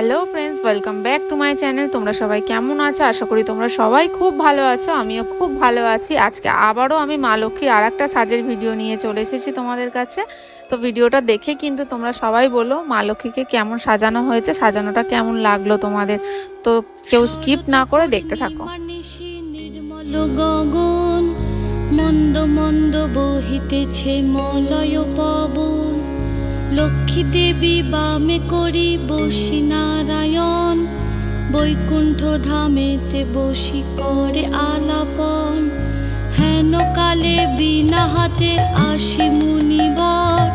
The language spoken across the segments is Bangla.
Hello friends, welcome back to my channel. তোমরা সবাই কেমন আছো? আশা করি তোমরা সবাই খুব ভালো আছো। আমিও খুব ভালো আছি। আজকে আবারও আমি মা লক্ষ্মীর আর একটা সাজের ভিডিও নিয়ে চলে এসেছি তোমাদের কাছে। তো ভিডিওটা দেখে কিন্তু তোমরা সবাই বলো মা লক্ষ্মীকে কেমন সাজানো হয়েছে, সাজানোটা কেমন লাগলো তোমাদের। তো কেউ স্কিপ না করে দেখতে থাকো। নির্মল গগন মন্দ মন্দ বহিতেছে মলয় পবন, লক্ষ্মী দেবী বামে করি বসি নারায়ণ, বৈকুণ্ঠ ধামেতে বসি করে আলাপন। হেন কালে বিনা হাতে আসি মুনিবর,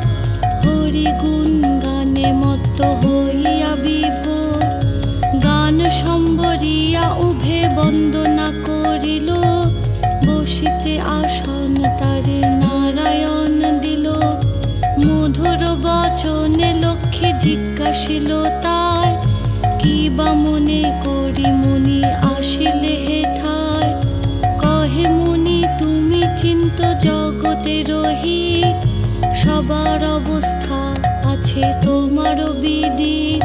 হরি গুণ গানে মত্ত হইয়া বিভোর। গান সম্বরিয়া উভে বন্দনা করিল, বসিতে আসন তারে নারায়ণ দিল। মধুর বচনে লক্ষ্মী জিজ্ঞাসিল তাই, কি বা মনে করি মুনি আসিলে হেথায়। কহে মুনি তুমি চিন্ত জগতের হিত, সবার অবস্থা আছে তোমার বিদিত।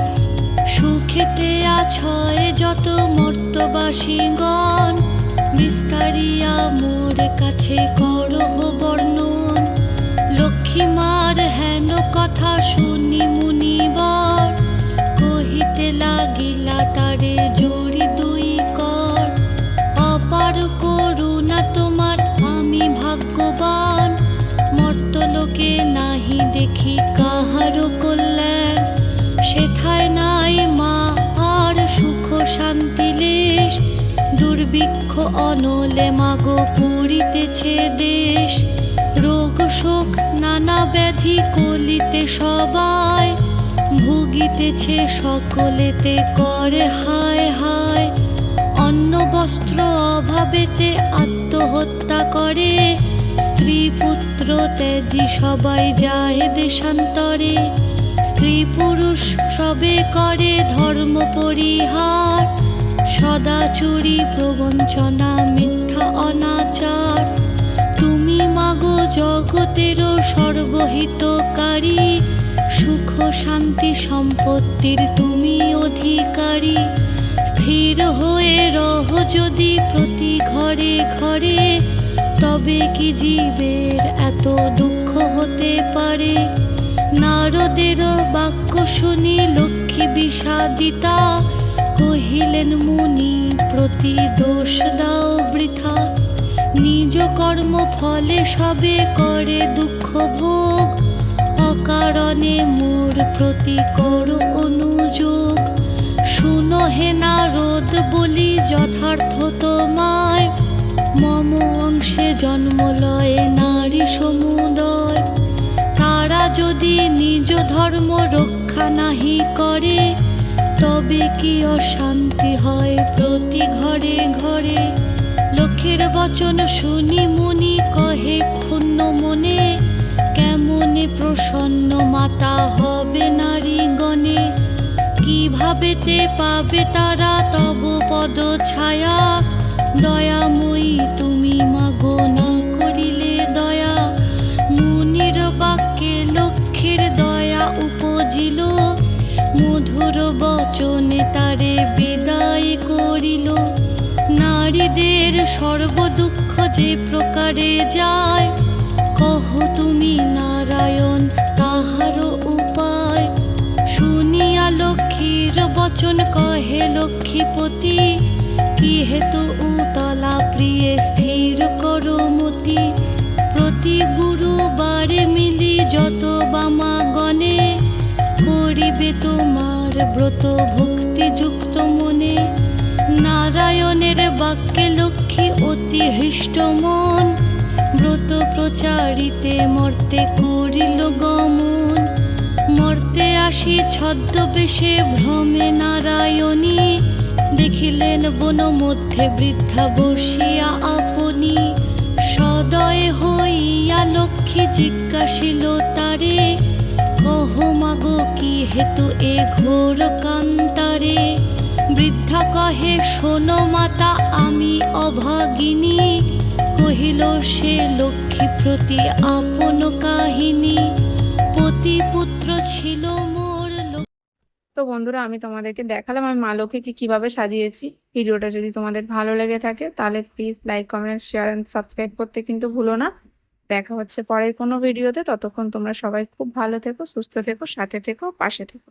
সুখেতে আছয় যত মর্তবাসীগণ, বিস্তারিয়া মোর কাছে করহ বর্ণন। লক্ষ্মী মার হেন কথা শুনি মুনিবর, কহিতে লাগিলা তারে জড়ি দুই কর। অপার করুণা তোমার আমি ভাগ্যবান, মর্তলোকে নাহি দেখি কাহারো কল্যাণ। সেথায় নাই মা আর সুখ শান্তি লেশ, দুর্ভিক্ষ অনলে মাগো পুরিতেছে দেশ। রোগ শোক নানা ব্যাধি কলিতে সবাই, ভুগিতেছে সকলেতে করে হায় হায়। অন্ন বস্ত্র অভাবেতে আত্মহত্যা করে, স্ত্রী পুত্র ত্যাজি সবাই যায় দেশান্তরে। স্ত্রী পুরুষ সবে করে ধর্ম পরিহার, সদা চুরি প্রবঞ্চনা মিথ্যা অনাচার। তুমি মাগো জগতেরও সর্বহিতকারী, সুখ শান্তি সম্পত্তির তুমি অধিকারী। স্থির হয়ে রহ যদি প্রতি ঘরে ঘরে, তবে কি জীবের এত দুঃখ হতে পারে। নারদের বাক্য শুনি লক্ষ্মী বিষাদিতা, কহিলেন মুনি প্রতি দোষ দাও বৃথা। নিজ কর্ম ফলে সবে করে দুঃখ ভোগ, অকারণে মোর প্রতি করো অনুযোগ। শুনো হে নারদ বলি যথার্থ তোমায়, মম অংশে জন্ম লয়ে নারী সমুদয়। তারা যদি নিজ ধর্ম রক্ষা নাহি করে, তবে কি অশান্তি হয় প্রতি ঘরে ঘরে। লক্ষ্মীর বচন শুনি মুনি কহে ক্ষুণ্ণ মনে, কেমনে প্রসন্ন মাতা হবে নারীগণে। কিভাবেতে পাবে তারা তব পদ ছায়া, দয়াময়ী তুমি মাগো না করিলে দয়া। মুনির বাক্যে লক্ষ্মীর দয়া উপজিল, মধুর বচনে তারে বিদায় করিল। নারীদের সর্বদুঃখ যে প্রকারে যায়, কহ তুমি নারায়ণ তাহার উপায়। শুনিয়া লক্ষ্মীর বচন কহে লক্ষ্মীপতি, কি হেতু উতলা প্রিয়ে স্থির করো মতি। প্রতি গুরুবারে মিলি যত বামাগণে, করিবে তোমার ব্রত ভক্তিযুক্ত মনে। নারায়ণের বাক্যে লক্ষ্মী অতি হৃষ্ট মন, ব্রত প্রচারিতে মর্তে করিল গমন। মর্তে আসি ছদ্মবেশে ভ্রমে নারায়ণী, দেখিলেন বন মধ্যে বৃদ্ধা বসিয়া আপনি। সদয় হইয়া লক্ষ্মী জিজ্ঞাসিল তারে, কহ মাগো কি হেতু এ ঘোর কান্তারে। বৃদ্ধা কহে শোনো মাতা আমি অভাগিনী, কহিল সে লক্ষ্মী প্রতি আপন কাহিনী। পতি পুত্র ছিল মোর। তো তো বন্ধুরা আমি তোমাদেরকে দেখালাম আমি মা লক্ষ্মীকে কিভাবে সাজিয়েছি। ভিডিওটা যদি তোমাদের ভালো লেগে থাকে তাহলে please like comment share and subscribe করতে কিন্তু ভুলো না। দেখা হচ্ছে পরের কোনো ভিডিওতে, ততক্ষণ তোমরা সবাই খুব ভালো থেকো, সুস্থ থেকো, সাথে থেকো, পাশে থেকো।